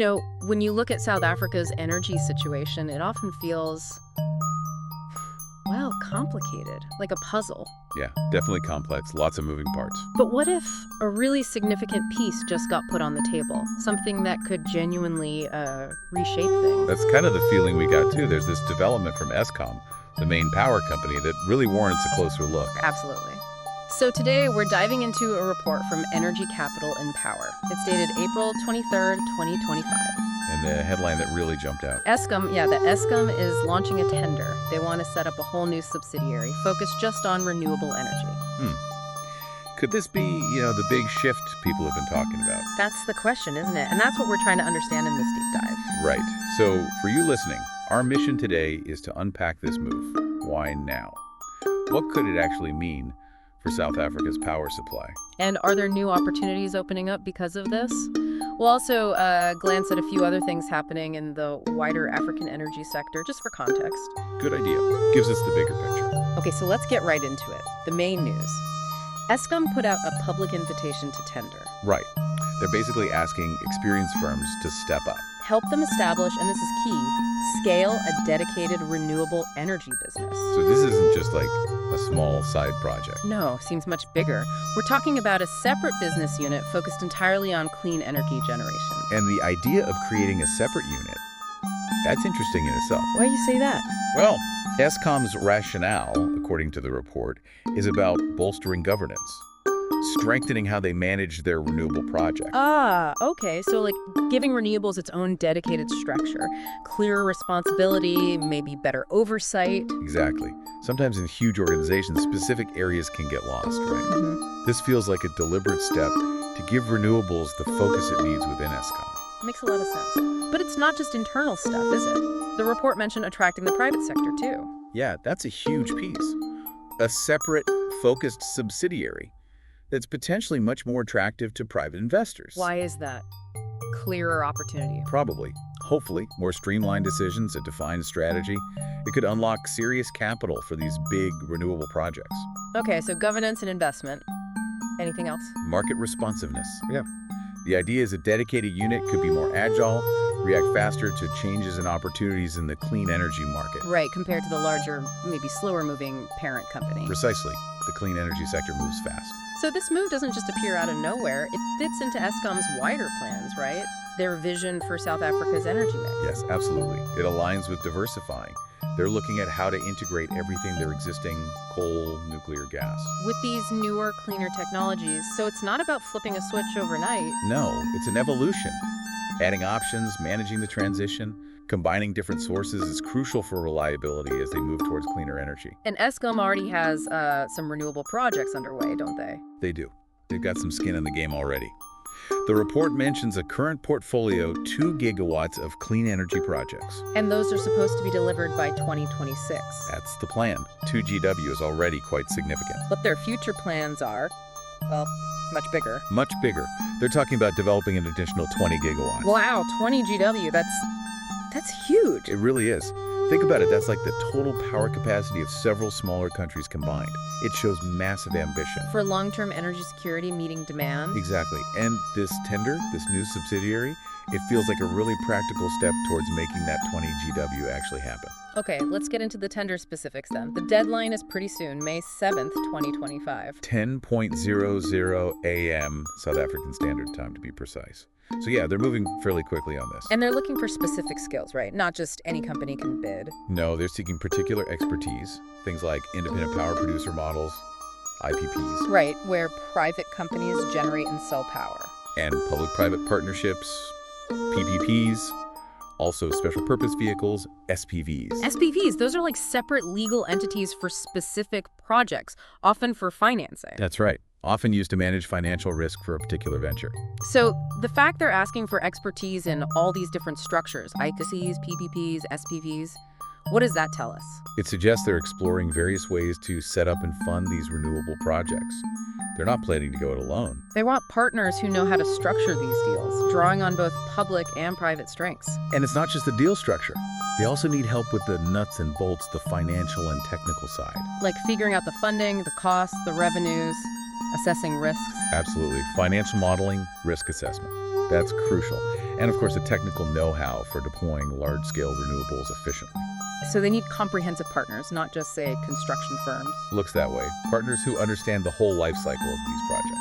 When you look at South Africa's energy situation, it often feels, well, complicated, like a puzzle. Yeah, definitely complex, lots of moving parts. But what if a really significant piece just got put on the table? Something that could genuinely reshape things? That's kind of the feeling we got too. There's this development from Eskom, the main power company, that really warrants a closer look. Absolutely. So today we're diving into a report from Energy Capital and Power. It's dated April 23rd, 2025. And the headline that really jumped out. Eskom, the Eskom is launching a tender. They want to set up a whole new subsidiary focused just on renewable energy. Could this be, the big shift people have been talking about? That's the question, isn't it? And that's what we're trying to understand in this deep dive. Right. So for you listening, our mission today is to unpack this move. Why now? What could it actually mean for South Africa's power supply? And are there new opportunities opening up because of this? We'll also glance at a few other things happening in the wider African energy sector, just for context. Good idea. Gives us the bigger picture. Okay, so let's get right into it. The main news. Eskom put out a public invitation to tender. Right. They're basically asking experienced firms to step up. Help them establish, and this is key, scale a dedicated renewable energy business. So this isn't just like a small side project. No, seems much bigger. We're talking about a separate business unit focused entirely on clean energy generation. And the idea of creating a separate unit, that's interesting in itself. Why do you say that? Well, Eskom's rationale, according to the report, is about bolstering governance, strengthening how they manage their renewable projects. Okay. So like giving renewables its own dedicated structure, clearer responsibility, maybe better oversight. Exactly. Sometimes in huge organizations, specific areas can get lost, right? This feels like a deliberate step to give renewables the focus it needs within Eskom. Makes a lot of sense. But it's not just internal stuff, is it? The report mentioned attracting the private sector too. Yeah, that's a huge piece. A separate, focused subsidiary that's potentially much more attractive to private investors. Why is that? Clearer opportunity. Probably. Hopefully, more streamlined decisions, a defined strategy. It could unlock serious capital for these big renewable projects. Okay, so governance and investment. Anything else? Market responsiveness. Yeah. The idea is a dedicated unit could be more agile, react faster to changes and opportunities in the clean energy market. Right, compared to the larger, maybe slower-moving parent company. Precisely. The clean energy sector moves fast. So this move doesn't just appear out of nowhere. It fits into Eskom's wider plans, right? Their vision for South Africa's energy mix. Yes, absolutely. It aligns with diversifying. They're looking at how to integrate everything their existing coal, nuclear, gas. With these newer, cleaner technologies, so it's not about flipping a switch overnight. No, it's an evolution. Adding options, managing the transition, combining different sources is crucial for reliability as they move towards cleaner energy. And Eskom already has some renewable projects underway, don't they? They do. They've got some skin in the game already. The report mentions a current portfolio 2 gigawatts of clean energy projects. And those are supposed to be delivered by 2026. That's the plan. 2 GW is already quite significant. But their future plans are, well, much bigger. Much bigger. They're talking about developing an additional 20 gigawatts. Wow, 20 GW, that's huge. It really is. Think about it, that's like the total power capacity of several smaller countries combined. It shows massive ambition. For long-term energy security meeting demand. Exactly. And this tender, this new subsidiary, it feels like a really practical step towards making that 20 GW actually happen. Okay, let's get into the tender specifics then. The deadline is pretty soon, May 7th, 2025. 10:00 a.m. South African Standard Time, to be precise. So yeah, they're moving fairly quickly on this. And they're looking for specific skills, right? Not just any company can bid. No, they're seeking particular expertise, things like independent power producer models, IPPs. Right, where private companies generate and sell power. And public-private partnerships, PPPs, also special purpose vehicles, SPVs. SPVs, those are like separate legal entities for specific projects, often for financing. That's right. Often used to manage financial risk for a particular venture. So the fact they're asking for expertise in all these different structures, IPCs, PPPs, SPVs, what does that tell us? It suggests they're exploring various ways to set up and fund these renewable projects. They're not planning to go it alone. They want partners who know how to structure these deals, drawing on both public and private strengths. And it's not just the deal structure. They also need help with the nuts and bolts, the financial and technical side. Like figuring out the funding, the costs, the revenues, assessing risks. Absolutely. Financial modeling, risk assessment. That's crucial. and of course a technical know-how for deploying large-scale renewables efficiently. So they need comprehensive partners, not just, say, construction firms. Looks that way. Partners who understand the whole life cycle of these projects.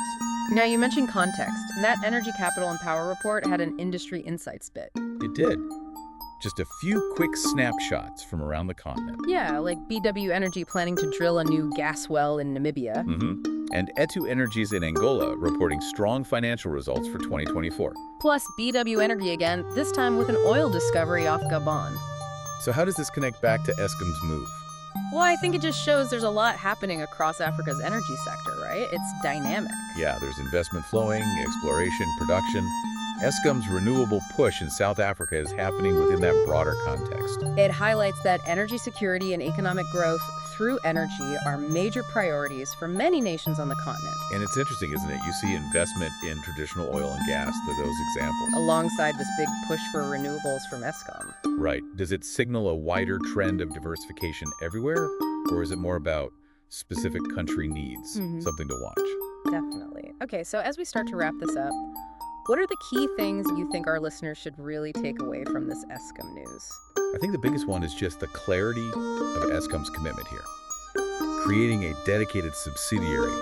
Now, you mentioned context, and that Energy Capital and Power report had an industry insights bit. It did. Just a few quick snapshots from around the continent. Yeah, like BW Energy planning to drill a new gas well in Namibia. And Etu Energies in Angola reporting strong financial results for 2024. Plus BW Energy again, this time with an oil discovery off Gabon. So how does this connect back to Eskom's move? Well, I think it just shows there's a lot happening across Africa's energy sector, right? It's dynamic. Yeah, there's investment flowing, exploration, production. Eskom's renewable push in South Africa is happening within that broader context. It highlights that energy security and economic growth through energy are major priorities for many nations on the continent. And it's interesting, isn't it? You see investment in traditional oil and gas through those examples. Alongside this big push for renewables from Eskom. Right. Does it signal a wider trend of diversification everywhere? Or is it more about specific country needs? Something to watch. Definitely. Okay, so as we start to wrap this up, what are the key things you think our listeners should really take away from this Eskom news? I think the biggest one is just the clarity of Eskom's commitment here. Creating a dedicated subsidiary,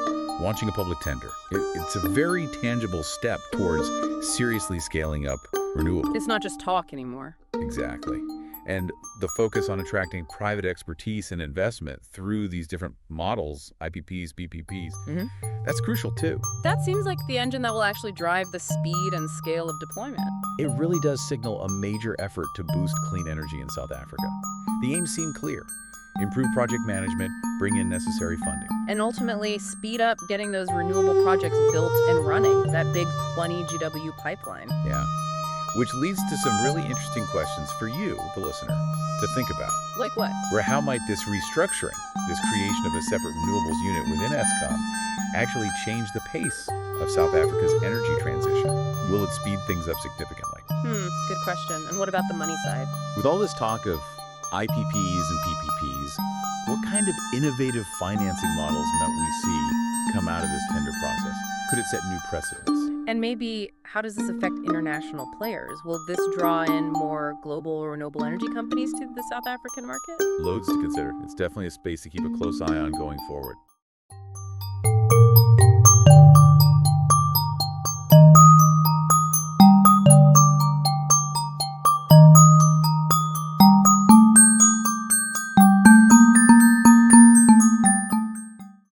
launching a public tender. It's a very tangible step towards seriously scaling up renewables. It's not just talk anymore. Exactly. And the focus on attracting private expertise and investment through these different models, IPPs, PPPs, that's crucial too. That seems like the engine that will actually drive the speed and scale of deployment. It really does signal a major effort to boost clean energy in South Africa. The aims seem clear. Improve project management, bring in necessary funding. And ultimately, speed up getting those renewable projects built and running, that big 20 GW pipeline. Yeah. Which leads to some really interesting questions for you, the listener, to think about. Like what? How might this restructuring, this creation of a separate renewables unit within Eskom, actually change the pace of South Africa's energy transition? Will it speed things up significantly? Good question. And what about the money side? With all this talk of IPPs and PPPs, what kind of innovative financing models might we see come out of this tender process? Could it set new precedents? And maybe, how does this affect international players? Will this draw in more global renewable energy companies to the South African market? Loads to consider. It's definitely a space to keep a close eye on going forward.